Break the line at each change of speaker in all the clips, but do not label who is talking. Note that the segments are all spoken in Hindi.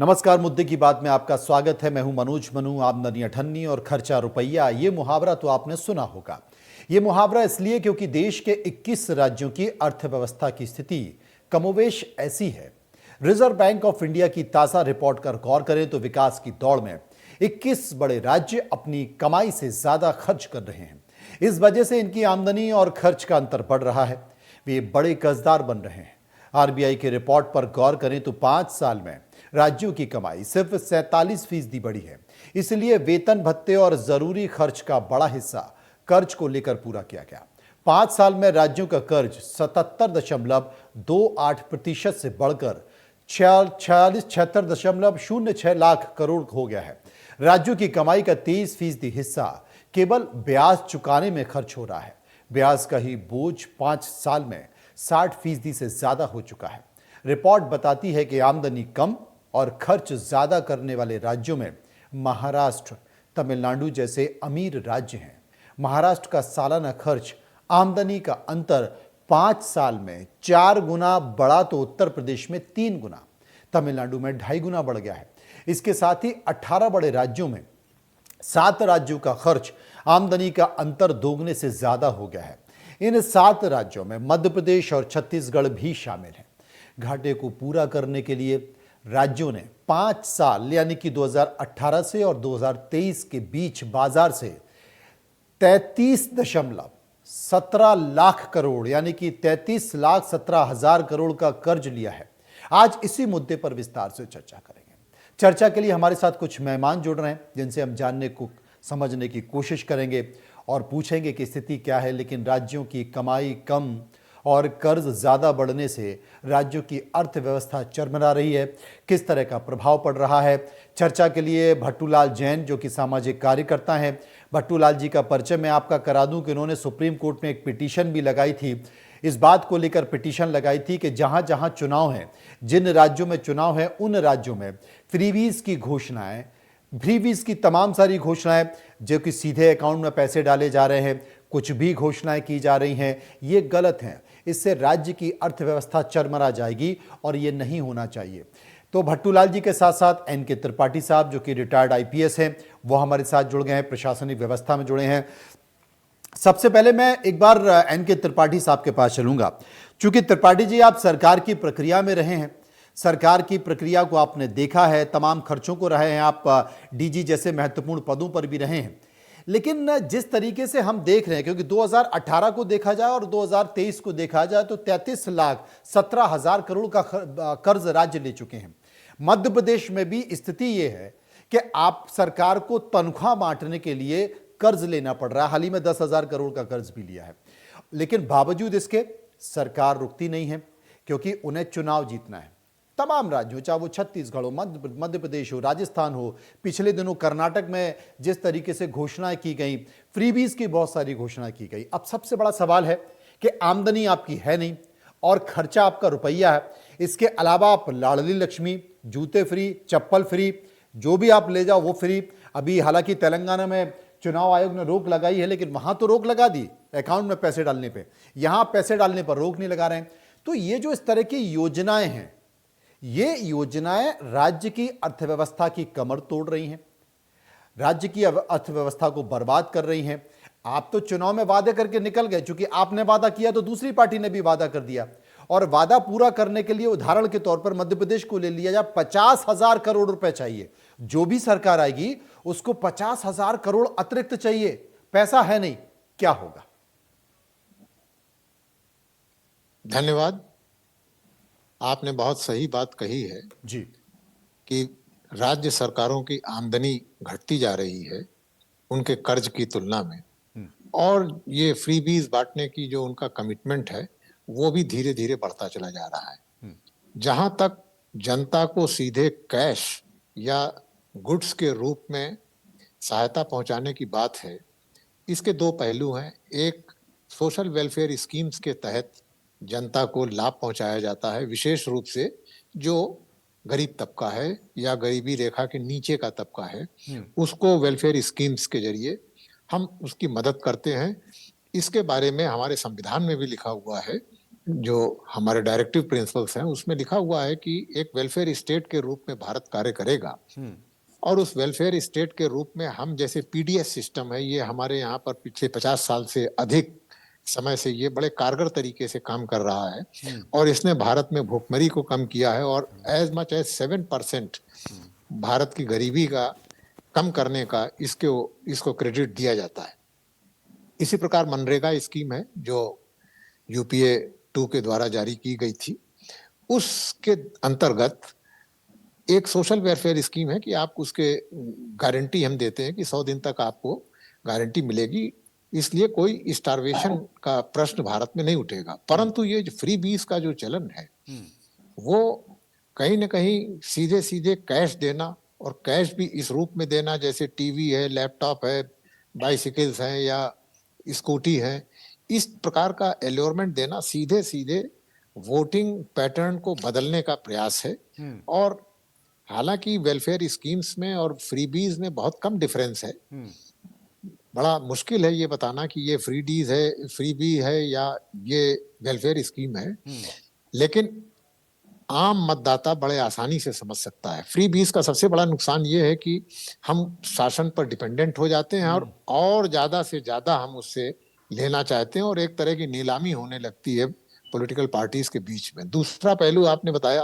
नमस्कार। मुद्दे की बात में आपका स्वागत है। मैं हूं मनोज मनु। आमदनी अठन्नी और खर्चा रुपया, ये मुहावरा तो आपने सुना होगा। ये मुहावरा इसलिए क्योंकि देश के 21 राज्यों की अर्थव्यवस्था की स्थिति कमोवेश ऐसी है। रिजर्व बैंक ऑफ इंडिया की ताजा रिपोर्ट कर गौर करें तो विकास की दौड़ में 21 बड़े राज्य अपनी कमाई से ज्यादा खर्च कर रहे हैं। इस वजह से इनकी आमदनी और खर्च का अंतर बढ़ रहा है। वे बड़े कर्जदार बन रहे हैं। आरबीआई की रिपोर्ट पर गौर करें तो 5 साल में राज्यों की कमाई सिर्फ 47% बढ़ी है। इसलिए वेतन भत्ते और जरूरी खर्च का बड़ा हिस्सा कर्ज को लेकर पूरा किया गया। 5 साल में राज्यों का कर्ज 77.28% से बढ़कर 46.06 लाख करोड़ हो गया है। राज्यों की कमाई का 23% हिस्सा केवल ब्याज चुकाने में खर्च हो रहा है। ब्याज का ही बोझ 5 साल में 60% से ज्यादा हो चुका है। रिपोर्ट बताती है कि आमदनी कम और खर्च ज्यादा करने वाले राज्यों में महाराष्ट्र, तमिलनाडु जैसे अमीर राज्य हैं। महाराष्ट्र का सालाना खर्च आमदनी का अंतर 5 साल में 4 गुना बढ़ा तो उत्तर प्रदेश में 3 गुना, तमिलनाडु में 2.5 गुना बढ़ गया है। इसके साथ ही 18 बड़े राज्यों में 7 राज्यों का खर्च आमदनी का अंतर दोगुने से ज्यादा हो गया है। इन 7 राज्यों में मध्य प्रदेश और छत्तीसगढ़ भी शामिल हैं। घाटे को पूरा करने के लिए राज्यों ने 5 साल यानी कि 2018 से और 2023 के बीच बाजार से 33.17 लाख करोड़ यानी कि 33,17,000 करोड़ का कर्ज लिया है। आज इसी मुद्दे पर विस्तार से चर्चा करेंगे। चर्चा के लिए हमारे साथ कुछ मेहमान जुड़ रहे हैं जिनसे हम जानने को समझने की कोशिश करेंगे और पूछेंगे कि स्थिति क्या है। लेकिन राज्यों की कमाई कम और कर्ज ज्यादा बढ़ने से राज्यों की अर्थव्यवस्था चरमरा रही है। किस तरह का प्रभाव पड़ रहा है? चर्चा के लिए भट्टूलाल जैन जो कि सामाजिक कार्यकर्ता हैं। भट्टूलाल जी का परिचय मैं आपका करा दूं कि उन्होंने सुप्रीम कोर्ट में एक पिटीशन भी लगाई थी। इस बात को लेकर पिटीशन लगाई थी कि जहां जहां चुनाव है, जिन राज्यों में चुनाव है, उन राज्यों में फ्रीबीज की घोषणाएं, फ्रीबीज की तमाम सारी घोषणाएं जो कि सीधे अकाउंट में पैसे डाले जा रहे हैं, कुछ भी घोषणाएं की जा रही हैं, ये गलत हैं। इससे राज्य की अर्थव्यवस्था चरमरा जाएगी और ये नहीं होना चाहिए। तो भट्टूलाल जी के साथ साथ एन.के. त्रिपाठी साहब जो कि रिटायर्ड आईपीएस हैं, वो हमारे साथ जुड़ गए हैं, प्रशासनिक व्यवस्था में जुड़े हैं। सबसे पहले मैं एक बार एन.के. त्रिपाठी साहब के पास चलूंगा। चूंकि त्रिपाठी जी आप सरकार की प्रक्रिया में रहे हैं, सरकार की प्रक्रिया को आपने देखा है, तमाम खर्चों को रहे हैं, आप डीजी जैसे महत्वपूर्ण पदों पर भी रहे हैं। लेकिन जिस तरीके से हम देख रहे हैं, क्योंकि 2018 को देखा जाए और 2023 को देखा जाए तो 33,17,000 करोड़ का कर्ज राज्य ले चुके हैं। मध्य प्रदेश में भी स्थिति यह है कि आप सरकार को तनख्वाह बांटने के लिए कर्ज लेना पड़ रहा है। हाल ही में 10,000 करोड़ का कर्ज भी लिया है। लेकिन बावजूद इसके सरकार रुकती नहीं है, क्योंकि उन्हें चुनाव जीतना है। तमाम राज्यों, चाहे वो छत्तीसगढ़ हो, मध्य प्रदेश हो, राजस्थान हो, पिछले दिनों कर्नाटक में जिस तरीके से घोषणाएं की गई, फ्रीबीज की बहुत सारी घोषणाएं की गई। अब सबसे बड़ा सवाल है कि आमदनी आपकी है नहीं और खर्चा आपका रुपया है। इसके अलावा आप लाडली लक्ष्मी, जूते फ्री, चप्पल फ्री, जो भी आप ले जाओ वो फ्री। अभी हालांकि तेलंगाना में चुनाव आयोग ने रोक लगाई है, लेकिन वहां तो रोक लगा दी अकाउंट में पैसे डालने पर, यहां पैसे डालने पर रोक नहीं लगा रहे हैं। तो ये जो इस तरह की योजनाएं हैं, ये योजनाएं राज्य की अर्थव्यवस्था की कमर तोड़ रही हैं, राज्य की अर्थव्यवस्था को बर्बाद कर रही हैं। आप तो चुनाव में वादे करके निकल गए, क्योंकि आपने वादा किया तो दूसरी पार्टी ने भी वादा कर दिया। और वादा पूरा करने के लिए उदाहरण के तौर पर मध्य प्रदेश को ले लिया जाए, 50,000 करोड़ रुपए चाहिए। जो भी सरकार आएगी उसको 50,000 करोड़ अतिरिक्त चाहिए। पैसा है नहीं, क्या होगा?
धन्यवाद। आपने बहुत सही बात कही है
जी
कि राज्य सरकारों की आमदनी घटती जा रही है उनके कर्ज की तुलना में, और ये फ्रीबीज बांटने की जो उनका कमिटमेंट है वो भी धीरे धीरे बढ़ता चला जा रहा है। जहां तक जनता को सीधे कैश या गुड्स के रूप में सहायता पहुंचाने की बात है, इसके 2 पहलू हैं। एक, सोशल वेलफेयर स्कीम्स के तहत जनता को लाभ पहुंचाया जाता है, विशेष रूप से जो गरीब तबका है या गरीबी रेखा के नीचे का तबका है, उसको वेलफेयर स्कीम्स के जरिए हम उसकी मदद करते हैं। इसके बारे में हमारे संविधान में भी लिखा हुआ है जो हमारे डायरेक्टिव प्रिंसिपल्स हैं उसमें लिखा हुआ है कि एक वेलफेयर स्टेट के रूप में भारत कार्य करेगा, और उस वेलफेयर स्टेट के रूप में हम जैसे पीडीएस सिस्टम है, ये हमारे यहाँ पर पिछले 50 साल से अधिक समय से ये बड़े कारगर तरीके से काम कर रहा है, और इसने भारत में भूखमरी को कम किया है, और एज मच एज 7% भारत की गरीबी का कम करने का इसको क्रेडिट दिया जाता है। इसी प्रकार मनरेगा स्कीम है जो यूपीए 2 के द्वारा जारी की गई थी, उसके अंतर्गत एक सोशल वेलफेयर स्कीम है कि आप उसके गारंटी हम देते हैं कि 100 दिन तक आपको गारंटी मिलेगी, इसलिए कोई स्टारवेशन का प्रश्न भारत में नहीं उठेगा। परंतु ये जो फ्री बीज का जो चलन है वो कहीं न कहीं सीधे सीधे कैश देना, और कैश भी इस रूप में देना जैसे टीवी है, लैपटॉप है, बाइसिकल्स हैं या स्कूटी है, इस प्रकार का एल्योरमेंट देना सीधे सीधे वोटिंग पैटर्न को बदलने का प्रयास है। और हालांकि वेलफेयर स्कीम्स में और फ्रीबीज में बहुत कम डिफरेंस है, बड़ा मुश्किल है ये बताना कि ये फ्रीडीज है, फ्रीबी है या ये वेलफेयर स्कीम है, लेकिन आम मतदाता बड़े आसानी से समझ सकता है। फ्री बीज का सबसे बड़ा नुकसान ये है कि हम शासन पर डिपेंडेंट हो जाते हैं, और ज्यादा से ज्यादा हम उससे लेना चाहते हैं, और एक तरह की नीलामी होने लगती है पॉलिटिकल पार्टीज के बीच में। दूसरा पहलू आपने बताया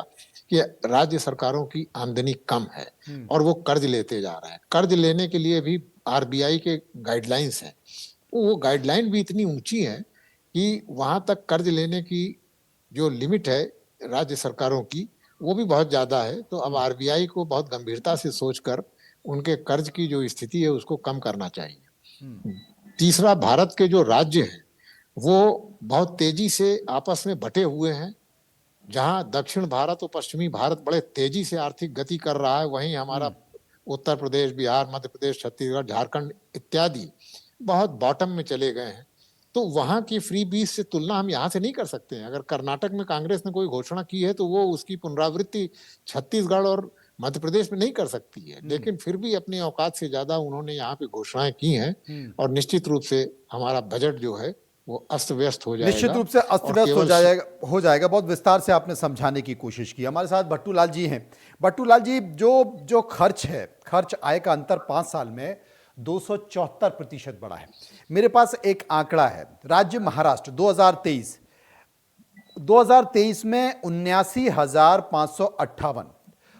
कि राज्य सरकारों की आमदनी कम है और वो कर्ज लेते जा रहे हैं। कर्ज लेने के लिए भी आरबीआई के गाइडलाइंस हैं, वो गाइडलाइन भी इतनी ऊंची है कि वहां तक कर्ज लेने की जो लिमिट है राज्य सरकारों की वो भी बहुत ज्यादा है। तो अब आरबीआई को बहुत गंभीरता से सोचकर उनके कर्ज की जो स्थिति है उसको कम करना चाहिए। तीसरा, भारत के जो राज्य हैं वो बहुत तेजी से आपस में बटे हुए हैं। जहां दक्षिण भारत और पश्चिमी भारत बड़े तेजी से आर्थिक गति कर रहा है, वहीं हमारा उत्तर प्रदेश, बिहार, मध्य प्रदेश, छत्तीसगढ़, झारखंड इत्यादि बहुत बॉटम में चले गए हैं। तो वहां की फ्री बीज से तुलना हम यहाँ से नहीं कर सकते हैं। अगर कर्नाटक में कांग्रेस ने कोई घोषणा की है तो वो उसकी पुनरावृत्ति छत्तीसगढ़ और मध्य प्रदेश में नहीं कर सकती है, लेकिन फिर भी अपनी औकात से ज्यादा उन्होंने यहाँ पे घोषणाएं की हैं, और निश्चित रूप से हमारा बजट जो है वो अस्त व्यस्त हो जाएगा।
निश्चित रूप से अस्त व्यस्त हो जाएगा। बहुत विस्तार से आपने समझाने की कोशिश की। हमारे साथ भट्टू लाल जी हैं। भट्टू लाल जी, जो खर्च है, खर्च आय का अंतर 5 साल में 274% बढ़ा है। मेरे पास एक आंकड़ा है, राज्य महाराष्ट्र 2023 में 79,558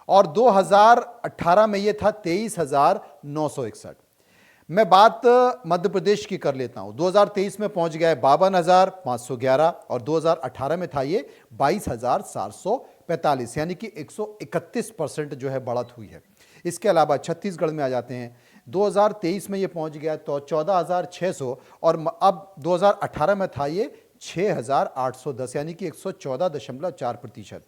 और 2018 में यह था 23,961। मैं बात मध्य प्रदेश की कर लेता हूं। 2023 में पहुंच गया है 52,511 और 2018 में था ये 22,445, यानी कि 131% जो है बढ़त हुई है। इसके अलावा छत्तीसगढ़ में आ जाते हैं। 2023 में ये पहुंच गया तो 14,600 और अब 2018 में था ये 6,810, यानी कि 114.4%।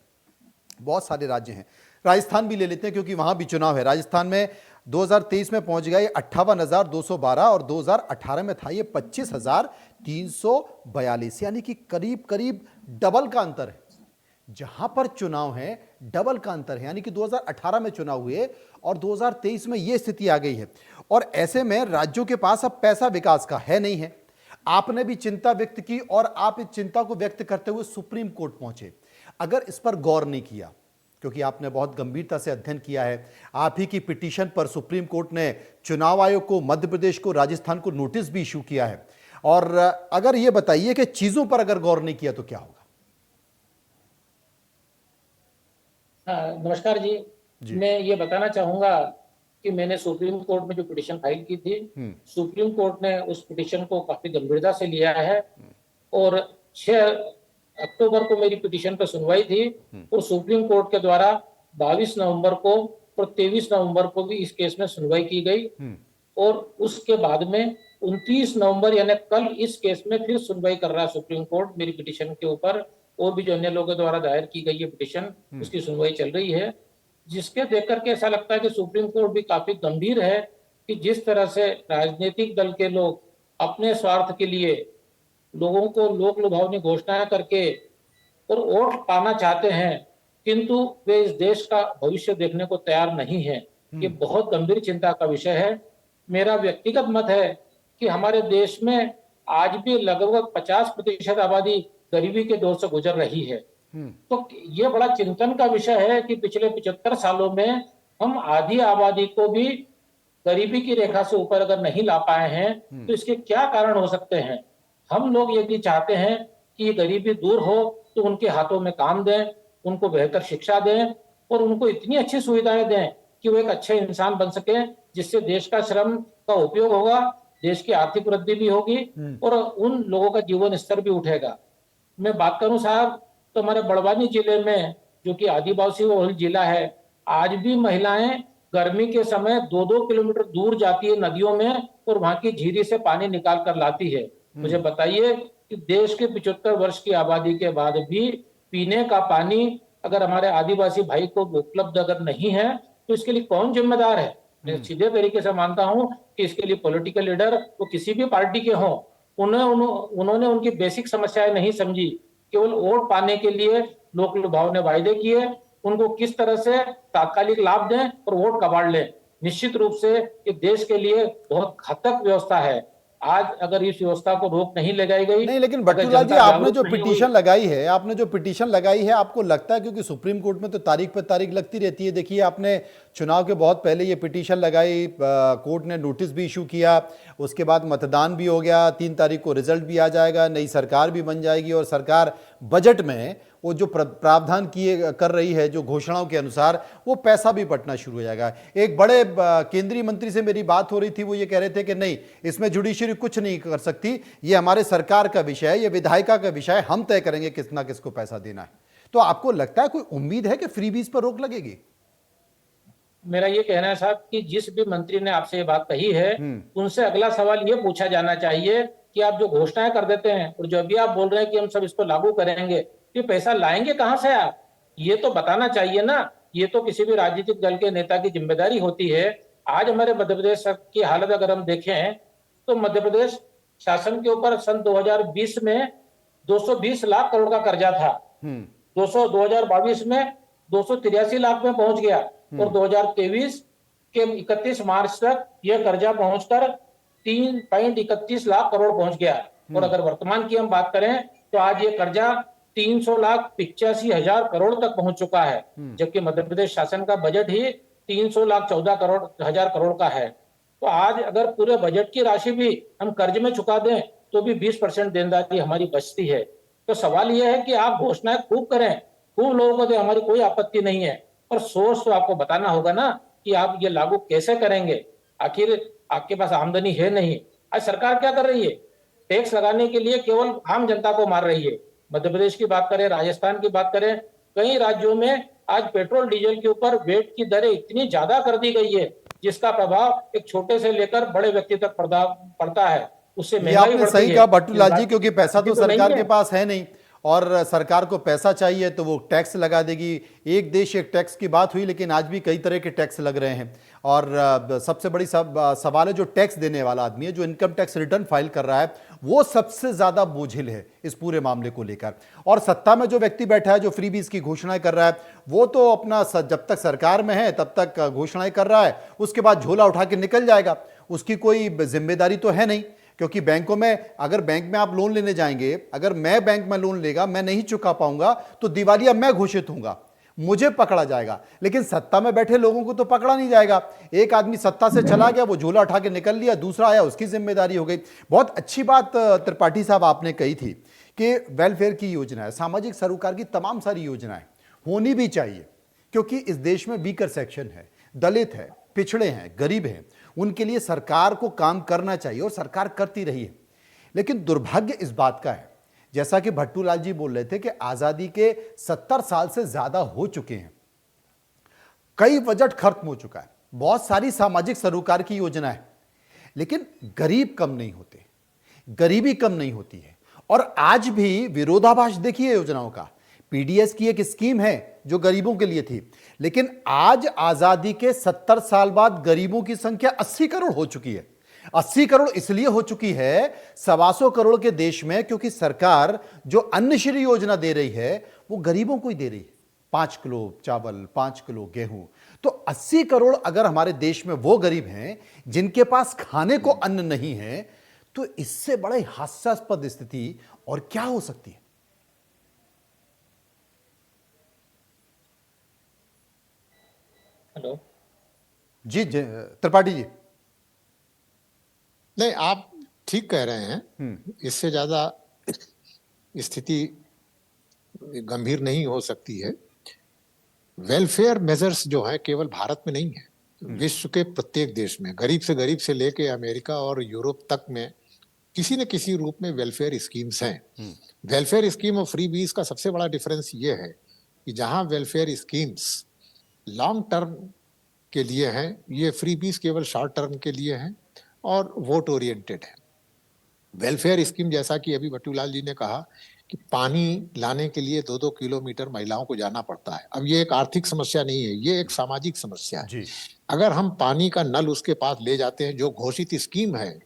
बहुत सारे राज्य हैं। राजस्थान भी ले लेते हैं क्योंकि वहां भी चुनाव है। राजस्थान में 2023 में पहुंच गया ये 58,212 और 2018 में था ये 25,342, यानी कि करीब करीब डबल का अंतर है। जहां पर चुनाव है डबल का अंतर है, यानी कि 2018 में चुनाव हुए और 2023 में यह स्थिति आ गई है। और ऐसे में राज्यों के पास अब पैसा विकास का है नहीं है। आपने भी चिंता व्यक्त की और आप इस चिंता को व्यक्त करते हुए सुप्रीम कोर्ट पहुंचे। अगर इस पर गौर नहीं किया, क्योंकि आपने बहुत गंभीरता से अध्ययन किया है, आप ही की पिटीशन पर सुप्रीम कोर्ट ने चुनाव आयोग को, मध्य प्रदेश को, राजस्थान को नोटिस भी इशू किया है। और अगर यह बताइए कि चीजों पर अगर गौर नहीं किया तो क्या होगा?
हाँ, नमस्कार जी। मैं ये बताना चाहूंगा कि मैंने सुप्रीम कोर्ट में जो पिटीशन फाइल की थी, सुप्रीम कोर्ट ने उस पिटीशन को काफी गंभीरता से लिया है और 6 अक्टूबर को मेरी पिटीशन पर सुनवाई थी और सुप्रीम कोर्ट के द्वारा 22 नवंबर को और 23 नवंबर को भी इस केस में सुनवाई की गई और उसके बाद में 29 नवंबर यानी कल इस केस में फिर सुनवाई कर रहा है सुप्रीम कोर्ट मेरी पिटीशन के ऊपर। और भी जो अन्य लोगों द्वारा दायर की गई है पिटीशन, उसकी सुनवाई चल रही है, जिसके देख करके ऐसा लगता है कि सुप्रीम कोर्ट भी काफी गंभीर है कि जिस तरह से राजनीतिक दल के लोग अपने स्वार्थ के लिए लोगों को लोक लुभावनी घोषणाएं करके और वोट पाना चाहते हैं, किंतु वे इस देश का भविष्य देखने को तैयार नहीं है। ये बहुत गंभीर चिंता का विषय है। मेरा व्यक्तिगत मत है कि हमारे देश में आज भी लगभग 50% आबादी गरीबी के दौर से गुजर रही है। तो ये बड़ा चिंतन का विषय है कि पिछले 75 सालों में हम आधी आबादी को भी गरीबी की रेखा से ऊपर अगर नहीं ला पाए हैं तो इसके क्या कारण हो सकते हैं। हम लोग यदि चाहते हैं कि ये गरीबी दूर हो तो उनके हाथों में काम दें, उनको बेहतर शिक्षा दें और उनको इतनी अच्छी सुविधाएं दें कि वो एक अच्छे इंसान बन सके, जिससे देश का श्रम का उपयोग होगा, देश की आर्थिक वृद्धि भी होगी और उन लोगों का जीवन स्तर भी उठेगा। मैं बात करूं साहब तो हमारे बड़वानी जिले में, जो कि आदिवासी बहुल जिला है, आज भी महिलाएं गर्मी के समय 2-2 किलोमीटर दूर जाती है नदियों में और वहां की झीरी से पानी निकाल कर लाती है। मुझे बताइए कि देश के 75 वर्ष की आबादी के बाद भी पीने का पानी अगर हमारे आदिवासी भाई को उपलब्ध अगर नहीं है तो इसके लिए कौन जिम्मेदार है। मैं सीधे तरीके से मानता हूं कि इसके लिए पॉलिटिकल लीडर वो किसी भी पार्टी के हों, उन्होंने उनकी बेसिक समस्याएं नहीं समझी, केवल वोट पाने के लिए लोक लुभावने वायदे किए, उनको किस तरह से तात्कालिक लाभ दें और वोट कबाड़ लें। निश्चित रूप से ये देश के लिए बहुत घातक व्यवस्था है। आज अगर इस व्यवस्था को रोक नहीं लगाई गई,
नहीं, लेकिन
अगर
भट्टूलाल जी,
जनता
आपने
जागरूक
जो
नहीं हुई,
पिटीशन लगाई है, आपको लगता है, क्योंकि सुप्रीम कोर्ट में तो तारीख पे तारीख लगती रहती है। देखिए, आपने चुनाव के बहुत पहले ये पिटीशन लगाई, कोर्ट ने नोटिस भी इशू किया, उसके बाद मतदान भी हो गया, 3 तारीख को रिजल्ट भी आ जाएगा, नई सरकार भी बन जाएगी और सरकार बजट में वो जो प्रावधान किए कर रही है, जो घोषणाओं के अनुसार, वो पैसा भी बंटना शुरू हो जाएगा। एक बड़े केंद्रीय मंत्री से मेरी बात हो रही थी, वो ये कह रहे थे कि नहीं, इसमें जुडिशरी कुछ नहीं कर सकती, ये हमारे सरकार का विषय है, ये विधायिका का विषय है, हम तय करेंगे किसना किसको पैसा देना है। तो आपको लगता है कोई उम्मीद है कि फ्रीबीज पर रोक लगेगी?
मेरा ये कहना है साहब कि जिस भी मंत्री ने आपसे ये बात कही है, उनसे अगला सवाल ये पूछा जाना चाहिए कि आप जो घोषणाएं कर देते हैं और जो अभी आप बोल रहे हैं कि हम सब इसको लागू करेंगे, ये पैसा लाएंगे कहां से आप? ये तो बताना चाहिए ना। ये तो किसी भी राजनीतिक दल के नेता की जिम्मेदारी होती है। आज हमारे मध्य प्रदेश की हालत अगर हम देखें तो मध्य प्रदेश शासन के ऊपर सन 2020 में 220 लाख करोड़ का कर्जा था। 2022 में 283 लाख में पहुंच गया और 2023 के 31 मार्च तक यह कर्जा पहुंचकर 3.31 लाख करोड़ पहुंच गया। और अगर वर्तमान की हम बात करें तो आज ये कर्जा 300,85,000 करोड़ तक पहुंच चुका है, जबकि मध्य प्रदेश शासन का बजट ही 300,14,000 करोड़ का है। तो आज अगर पूरे बजट की राशि भी हम कर्ज में चुका दें तो भी 20% देनदारी हमारी बचती है। तो सवाल यह है कि आप घोषणाएं खूब करें, खूब लोगों को दें, हमारी कोई आपत्ति नहीं है, पर सोर्स तो आपको बताना होगा ना कि आप ये लागू कैसे करेंगे। आखिर आपके पास आमदनी है नहीं। आज सरकार क्या कर रही है? टैक्स लगाने के लिए केवल आम जनता को मार रही है। मध्य प्रदेश की बात करें, राजस्थान की बात करें, कई राज्यों में आज पेट्रोल डीजल के ऊपर वेट की दरें इतनी ज्यादा कर दी गई है जिसका प्रभाव एक छोटे से लेकर बड़े व्यक्ति तक पड़ता है। उससे
ये
महंगाई
आपने
बढ़ती
सही
है।
कहा भट्टूलाल जी, क्योंकि पैसा तो
तो नहीं
सरकार
है।
के पास है नहीं और सरकार को पैसा चाहिए तो वो टैक्स लगा देगी। एक देश एक टैक्स की बात हुई, लेकिन आज भी कई तरह के टैक्स लग रहे हैं और सबसे बड़ी सवाल है जो टैक्स देने वाला आदमी है, जो इनकम टैक्स रिटर्न फाइल कर रहा है, वो सबसे ज्यादा बोझिल है इस पूरे मामले को लेकर। और सत्ता में जो व्यक्ति बैठा है, जो फ्रीबीज की घोषणाएं कर रहा है, वो तो अपना जब तक सरकार में है तब तक घोषणाएं कर रहा है, उसके बाद झोला उठा के निकल जाएगा। उसकी कोई जिम्मेदारी तो है नहीं, क्योंकि बैंकों में, अगर बैंक में आप लोन लेने जाएंगे, अगर मैं बैंक में लोन लेगा, मैं नहीं चुका पाऊंगा तो दिवालिया मैं घोषित होऊंगा, मुझे पकड़ा जाएगा। लेकिन सत्ता में बैठे लोगों को तो पकड़ा नहीं जाएगा। एक आदमी सत्ता से चला गया, वो झोला उठा के निकल लिया, दूसरा आया, उसकी जिम्मेदारी हो गई। बहुत अच्छी बात त्रिपाठी साहब आपने कही थी कि वेलफेयर की योजनाएं, सामाजिक सरोकार की तमाम सारी योजनाएं होनी भी चाहिए, क्योंकि इस देश में वीकर सेक्शन है, दलित है, पिछड़े हैं, गरीब हैं, उनके लिए सरकार को काम करना चाहिए और सरकार करती रही है। लेकिन दुर्भाग्य इस बात का है, जैसा कि भट्टूलाल जी बोल रहे थे, कि आजादी के 70 साल से ज्यादा हो चुके हैं, कई बजट खत्म हो चुका है, बहुत सारी सामाजिक सरोकार की योजना है, लेकिन गरीब कम नहीं होते, गरीबी कम नहीं होती है। और आज भी विरोधाभास देखिए योजनाओं का। पीडीएस की एक स्कीम है जो गरीबों के लिए थी, लेकिन आज आजादी के 70 साल बाद गरीबों की संख्या 80 करोड़ हो चुकी है। 80 करोड़ इसलिए हो चुकी है 125 करोड़ के देश में, क्योंकि सरकार जो अन्नश्री योजना दे रही है वो गरीबों को ही दे रही है। 5 किलो चावल, 5 किलो गेहूं। तो 80 करोड़ अगर हमारे देश में वो गरीब हैं जिनके पास खाने को अन्न नहीं है, तो इससे बड़े हास्यास्पद स्थिति और क्या हो सकती है।
हेलो।
जी त्रिपाठी जी।
नहीं, आप ठीक कह रहे हैं। इससे ज्यादा स्थिति गंभीर नहीं हो सकती है। वेलफेयर मेजर्स जो है केवल भारत में नहीं है, विश्व के प्रत्येक देश में, गरीब से लेके अमेरिका और यूरोप तक में किसी न किसी रूप में वेलफेयर स्कीम्स हैं। वेलफेयर स्कीम और फ्री बीज का सबसे बड़ा डिफरेंस ये है कि जहां वेलफेयर स्कीम्स लॉन्ग टर्म के लिए हैं, ये फ्री बीज केवल शॉर्ट टर्म के लिए हैं और वोट ओरिएंटेड है। वेलफेयर स्कीम, जैसा कि अभी बटूलाल जी ने कहा कि पानी लाने के लिए 2-2 किलोमीटर महिलाओं को जाना पड़ता है। अब ये एक आर्थिक समस्या नहीं है, ये एक सामाजिक समस्या है।
जी।
अगर हम पानी का नल उसके पास ले जाते हैं, जो घोषित स्कीम है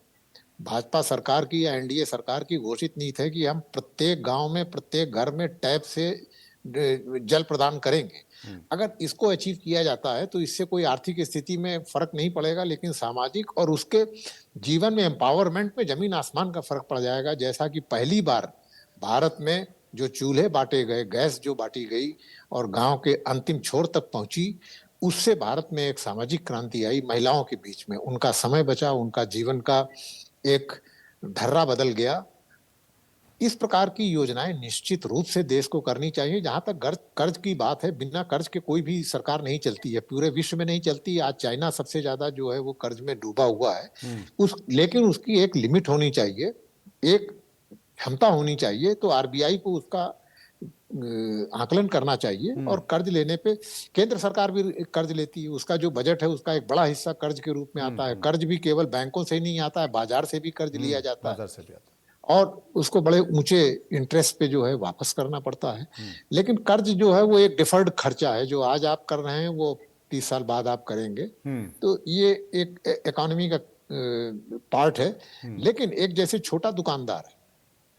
भाजपा सरकार की या एनडीए सरकार की घोषित नीति है कि हम प्रत्येक गांव में, प्रत्येक घर में टैप से जल प्रदान करेंगे। अगर इसको अचीव किया जाता है तो इससे कोई आर्थिक स्थिति में फर्क नहीं पड़ेगा, लेकिन सामाजिक और उसके जीवन में एम्पावरमेंट में जमीन आसमान का फर्क पड़ जाएगा। जैसा कि पहली बार भारत में जो चूल्हे बांटे गए, गैस जो बांटी गई और गांव के अंतिम छोर तक पहुंची, उससे भारत में एक सामाजिक क्रांति आई। महिलाओं के बीच में उनका समय बचा, उनका जीवन का एक ढर्रा बदल गया। इस प्रकार की योजनाएं निश्चित रूप से देश को करनी चाहिए। जहां तक कर्ज की बात है, बिना कर्ज के कोई भी सरकार नहीं चलती है, पूरे विश्व में नहीं चलती। आज चाइना सबसे ज्यादा जो है वो कर्ज में डूबा हुआ है। लेकिन उसकी एक लिमिट होनी चाहिए, एक क्षमता होनी चाहिए। तो आरबीआई को उसका आकलन करना चाहिए और कर्ज लेने पे केंद्र सरकार भी कर्ज लेती है। उसका जो बजट है उसका एक बड़ा हिस्सा कर्ज के रूप में आता है। कर्ज भी केवल बैंकों से ही नहीं आता है, बाजार से भी कर्ज लिया जाता है
बाजार से भी आता
और उसको बड़े ऊंचे इंटरेस्ट पे जो है वापस करना पड़ता है। लेकिन कर्ज जो है वो एक डिफर्ड खर्चा है, जो आज आप कर रहे हैं वो 30 साल बाद आप करेंगे। तो ये एक इकोनॉमी का पार्ट है। लेकिन एक जैसे छोटा दुकानदार है,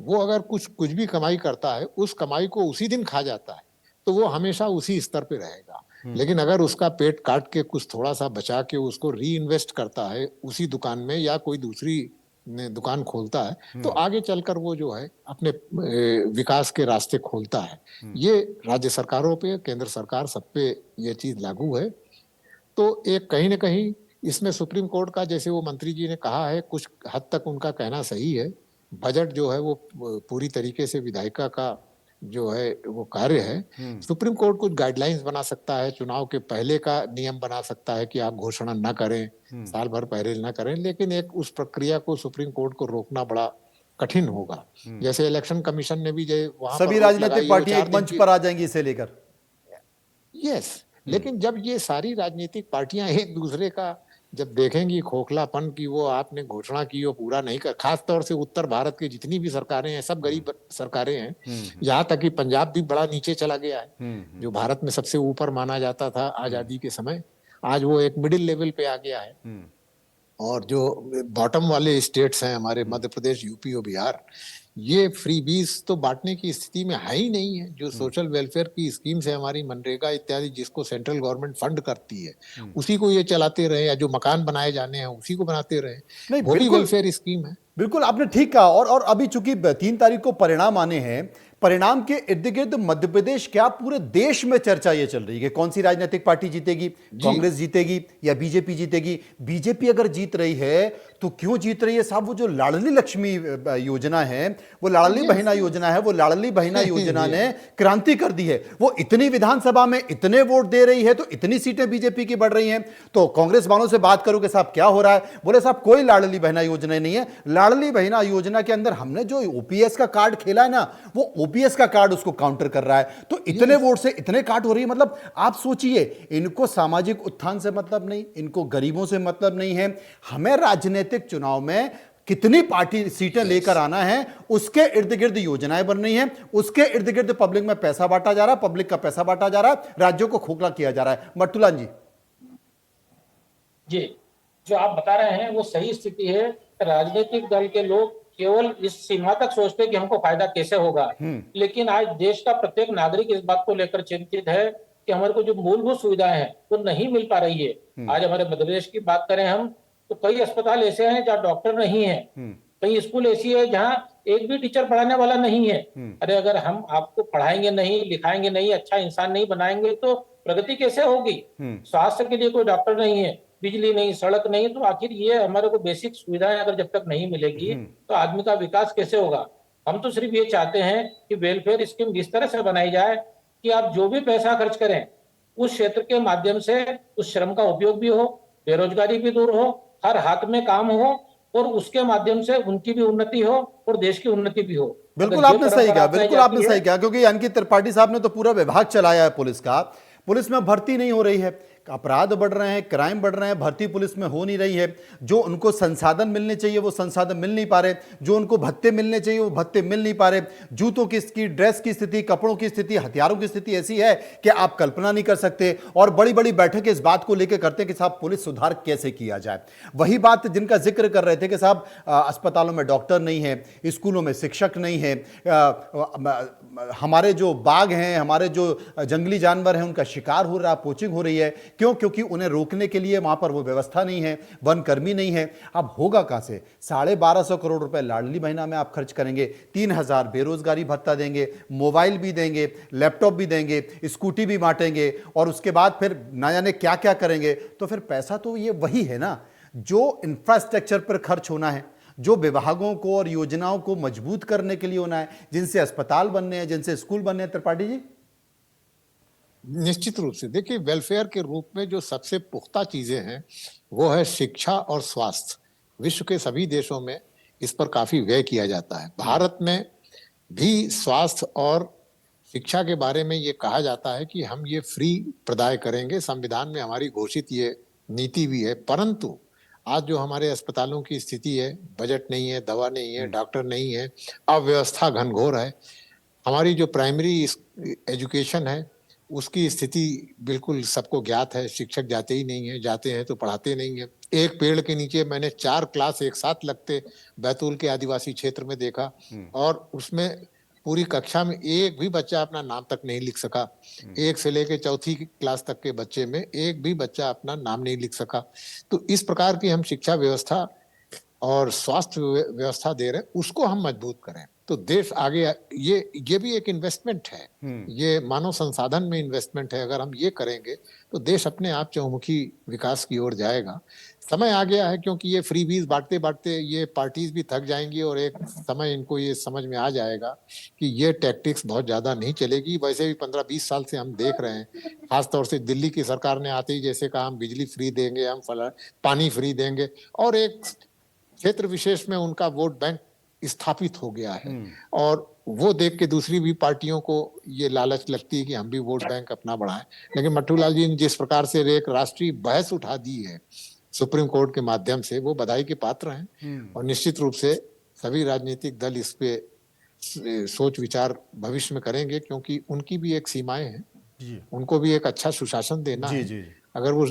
वो अगर कुछ भी कमाई करता है, उस कमाई को उसी दिन खा जाता है, तो वो हमेशा उसी स्तर पे रहेगा। लेकिन अगर उसका पेट काट के कुछ थोड़ा सा बचा के उसको री इन्वेस्ट करता है उसी दुकान में या कोई दूसरी दुकान खोलता है, तो आगे चलकर वो जो है अपने विकास के रास्ते खोलता है। ये राज्य सरकारों पे, केंद्र सरकार सब पे ये चीज लागू है। तो एक कहीं ना कहीं इसमें सुप्रीम कोर्ट का, जैसे वो मंत्री जी ने कहा है, कुछ हद तक उनका कहना सही है। बजट जो है वो पूरी तरीके से विधायिका का जो है वो कार्य है। सुप्रीम कोर्ट कुछ गाइडलाइंस बना सकता है, चुनाव के पहले का नियम बना सकता है कि आप घोषणा न करें, साल भर पहले न करें। लेकिन एक उस प्रक्रिया को सुप्रीम कोर्ट को रोकना बड़ा कठिन होगा। जैसे इलेक्शन कमीशन ने भी जो वहां
सभी
पर रोक लगाई
राजनीतिक
है, वो
पार्टियां
4
एक
दिन
मंच
की।
पर आ जाएंगी इसे लेकर।
यस, लेकिन जब ये सारी राजनीतिक पार्टियां एक दूसरे का जब देखेंगी खोखलापन की, वो आपने घोषणा की वो पूरा नहीं कर, खास तौर से उत्तर भारत की जितनी भी सरकारें हैं सब गरीब सरकारें हैं। यहाँ तक कि पंजाब भी बड़ा नीचे चला गया है, जो भारत में सबसे ऊपर माना जाता था आजादी के समय, आज वो एक मिडिल लेवल पे आ गया है। और जो बॉटम वाले स्टेट्स हैं हमारे मध्य प्रदेश, यूपी और बिहार, ये फ्री बीज तो बांटने की स्थिति में है ही नहीं है। जो सोशल वेलफेयर की स्कीम्स है हमारी, मनरेगा इत्यादि, जिसको सेंट्रल गवर्नमेंट फंड करती है, उसी को ये चलाते रहे, या जो मकान बनाए जाने हैं उसी को बनाते रहे,
नहीं,
वो भी
बिल्कुल
वेलफेयर स्कीम है।
बिल्कुल आपने ठीक कहा। और अभी चूंकि 3 तारीख को परिणाम आने हैं, परिणाम के इर्द गिर्द मध्य प्रदेश क्या पूरे देश में चर्चा ये चल रही है कि कौन सी राजनीतिक पार्टी जीतेगी, कांग्रेस जीतेगी या बीजेपी जीतेगी। बीजेपी अगर जीत रही है तो क्यों जीत रही है साहब? वो जो लाडली लक्ष्मी योजना है, वो लाडली बहिना योजना है, वो लाडली बहिना योजना ने क्रांति कर दी है। वो इतनी विधानसभा में इतने वोट दे रही है, तो इतनी सीटें बीजेपी की बढ़ रही हैं। तो कांग्रेस वालों से बात करो कि साहब क्या हो रहा है, बोले साहब कोई लाडली बहिना योजना नहीं है। लाडली बहिना योजना के अंदर हमने जो ओपीएस का कार्ड खेला है ना, वो ओपीएस का कार्ड उसको काउंटर कर रहा है। तो इतने वोट से इतने काट हो रही है। मतलब आप सोचिए, इनको सामाजिक उत्थान से मतलब नहीं, इनको गरीबों से मतलब नहीं है। हमें राजनीतिक चुनाव में कितनी पार्टी सीटें लेकर आना है, उसके इर्द गिर्द योजनाएं बन रही हैं, उसके इर्द गिर्द पब्लिक में पैसा बांटा जा रहा है, पब्लिक का पैसा बांटा जा रहा है, राज्यों को खोखला किया जा रहा है। बटुलाल जी।
जी, जो आप बता रहे हैं वो सही स्थिति है। राजनीतिक दल के लोग केवल इस सीमा तक सोचते हैं कि हमको फायदा कैसे होगा, लेकिन आज देश का प्रत्येक नागरिक इस बात को लेकर चिंतित है कि हमारे को जो मूलभूत सुविधाएं हैं वो नहीं मिल पा रही है। आज हमारे मध्य प्रदेश की बात करें हम, तो कई अस्पताल ऐसे हैं जहाँ डॉक्टर नहीं है, कई स्कूल ऐसी है जहाँ एक भी टीचर पढ़ाने वाला नहीं है। अरे अगर हम आपको पढ़ाएंगे नहीं, लिखाएंगे नहीं, अच्छा इंसान नहीं बनाएंगे तो प्रगति कैसे होगी? स्वास्थ्य के लिए कोई डॉक्टर नहीं है, बिजली नहीं, सड़क नहीं, तो आखिर ये हमारे को बेसिक सुविधाएं अगर जब तक नहीं मिलेगी तो आदमी का विकास कैसे होगा? हम तो सिर्फ ये चाहते हैं कि वेलफेयर स्कीम इस तरह से बनाई जाए कि आप जो भी पैसा खर्च करें उस क्षेत्र के माध्यम से उस श्रम का उपयोग भी हो, बेरोजगारी भी दूर हो, हर हाथ में काम हो और उसके माध्यम से उनकी भी उन्नति हो और देश की उन्नति भी हो।
बिल्कुल
अगर ये
आपने सही
परंपरा
कहा,
अपनाई
बिल्कुल
जाती
आपने
है,
सही कहा, क्योंकि अंकित त्रिपाठी साहब ने तो पूरा विभाग चलाया है पुलिस का। पुलिस में भर्ती नहीं हो रही है, अपराध बढ़ रहे हैं, क्राइम बढ़ रहे हैं, भर्ती पुलिस में हो नहीं रही है। जो उनको संसाधन मिलने चाहिए वो संसाधन मिल नहीं पा रहे, जो उनको भत्ते मिलने चाहिए वो भत्ते मिल नहीं पा रहे। जूतों की ड्रेस की स्थिति, कपड़ों की स्थिति, हथियारों की स्थिति ऐसी है कि आप कल्पना नहीं कर सकते। और बड़ी बड़ी बैठकें इस बात को लेकर करते हैं कि साहब पुलिस सुधार कैसे किया जाए। वही बात जिनका जिक्र कर रहे थे कि साहब अस्पतालों में डॉक्टर नहीं है, स्कूलों में शिक्षक नहीं है, हमारे जो बाघ हैं, हमारे जो जंगली जानवर हैं उनका शिकार हो रहा है, पोचिंग हो रही है। क्यों? क्योंकि उन्हें रोकने के लिए वहां पर वो व्यवस्था नहीं है, वन कर्मी नहीं है। अब होगा कहां से? 1250 करोड़ रुपए लाडली महीना में आप खर्च करेंगे, 3000 बेरोजगारी भत्ता देंगे, मोबाइल भी देंगे, लैपटॉप भी देंगे, स्कूटी भी बांटेंगे और उसके बाद फिर ना जाने क्या क्या करेंगे। तो फिर पैसा तो ये वही है ना जो इंफ्रास्ट्रक्चर पर खर्च होना है, जो विभागों को और योजनाओं को मजबूत करने के लिए होना है, जिनसे अस्पताल बनने हैं, जिनसे स्कूल बनने हैं। त्रिपाठी जी,
निश्चित रूप से देखिए, वेलफेयर के रूप में जो सबसे पुख्ता चीजें हैं वो है शिक्षा और स्वास्थ्य। विश्व के सभी देशों में इस पर काफी व्यय किया जाता है। भारत में भी स्वास्थ्य और शिक्षा के बारे में ये कहा जाता है कि हम ये फ्री प्रदाय करेंगे, संविधान में हमारी घोषित ये नीति भी है। परंतु आज जो हमारे अस्पतालों की स्थिति है, बजट नहीं है, दवा नहीं है, डॉक्टर नहीं है, अव्यवस्था घनघोर है। हमारी जो प्राइमरी एजुकेशन है उसकी स्थिति बिल्कुल सबको ज्ञात है। शिक्षक जाते ही नहीं है, जाते हैं तो पढ़ाते नहीं है। एक पेड़ के नीचे मैंने 4 क्लास एक साथ लगते बैतूल के आदिवासी क्षेत्र में देखा और उसमें पूरी कक्षा में एक भी बच्चा अपना नाम तक नहीं लिख सका। 1 से लेकर 4थी क्लास तक के बच्चे में एक भी बच्चा अपना नाम नहीं लिख सका। तो इस प्रकार की हम शिक्षा व्यवस्था और स्वास्थ्य व्यवस्था दे रहे हैं, उसको हम मजबूत करें तो देश आगे। ये भी एक इन्वेस्टमेंट है, ये मानव संसाधन में इन्वेस्टमेंट है। अगर हम ये करेंगे तो देश अपने आप चहुमुखी विकास की ओर जाएगा। समय आ गया है क्योंकि ये फ्रीबीज बांटते बांटते ये पार्टीज भी थक जाएंगी और एक समय इनको ये समझ में आ जाएगा कि ये टैक्टिक्स बहुत ज्यादा नहीं चलेगी। वैसे भी 15-20 साल से हम देख रहे हैं, खासतौर से दिल्ली की सरकार ने आते ही जैसे कहा हम बिजली फ्री देंगे, हम पानी फ्री देंगे, और एक क्षेत्र विशेष में उनका वोट बैंक स्थापित हो गया है। और वो देख के दूसरी भी पार्टियों को ये लालच लगती है कि हम भी वोट बैंक अपना बढ़ाएं। लेकिन मट्टूलाल जी ने जिस प्रकार से एक राष्ट्रीय बहस उठा दी है सुप्रीम कोर्ट के माध्यम से, वो बधाई के पात्र हैं। और निश्चित रूप से सभी राजनीतिक दल इस पे सोच विचार भविष्य में करेंगे क्योंकि उनकी भी एक सीमाएं हैं, उनको भी एक अच्छा सुशासन देना है। अगर वो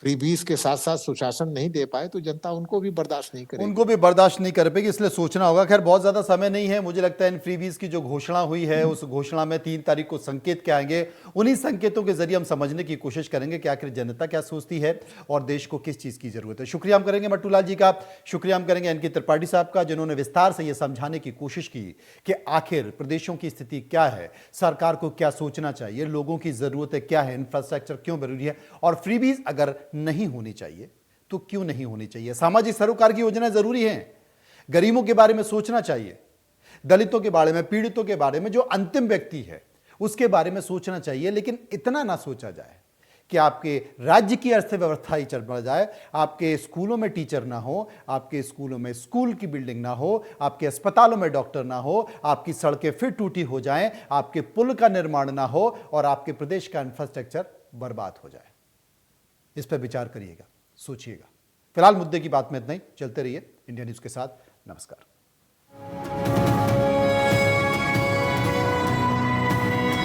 फ्रीबीज के साथ साथ सुशासन नहीं दे पाए तो जनता उनको भी बर्दाश्त नहीं करेगी,
उनको भी बर्दाश्त नहीं कर पाएगी, इसलिए सोचना होगा। खैर बहुत ज्यादा समय नहीं है, मुझे लगता है इन फ्रीबीज की जो घोषणा हुई है उस घोषणा में 3 तारीख को संकेत क्या आएंगे, उन्हीं संकेतों के जरिए हम समझने की कोशिश करेंगे कि आखिर जनता क्या सोचती है और देश को किस चीज की जरूरत है। शुक्रिया हम करेंगे मट्टूलाल जी का, शुक्रिया हम करेंगे अंकित त्रिपाठी साहब का, जिन्होंने विस्तार से यह समझाने की कोशिश की कि आखिर प्रदेशों की स्थिति क्या है, सरकार को क्या सोचना चाहिए, लोगों की जरूरतें क्या है, इंफ्रास्ट्रक्चर क्यों जरूरी है और फ्रीबीज अगर नहीं होनी चाहिए तो क्यों नहीं होनी चाहिए। सामाजिक सरोकार की योजना जरूरी है, गरीबों के बारे में सोचना चाहिए, दलितों के बारे में, पीड़ितों के बारे में, जो अंतिम व्यक्ति है उसके बारे में सोचना चाहिए। लेकिन इतना ना सोचा जाए कि आपके राज्य की अर्थव्यवस्था ही चल जाए, आपके स्कूलों में टीचर ना हो, आपके स्कूलों में स्कूल की बिल्डिंग ना हो, आपके अस्पतालों में डॉक्टर ना हो, आपकी सड़कें फिर टूटी हो जाएं, आपके पुल का निर्माण ना हो और आपके प्रदेश का इंफ्रास्ट्रक्चर बर्बाद हो जाए। इस पर विचार करिएगा, सोचिएगा। फिलहाल मुद्दे की बात में इतना ही, चलते रहिए इंडिया न्यूज के साथ। नमस्कार।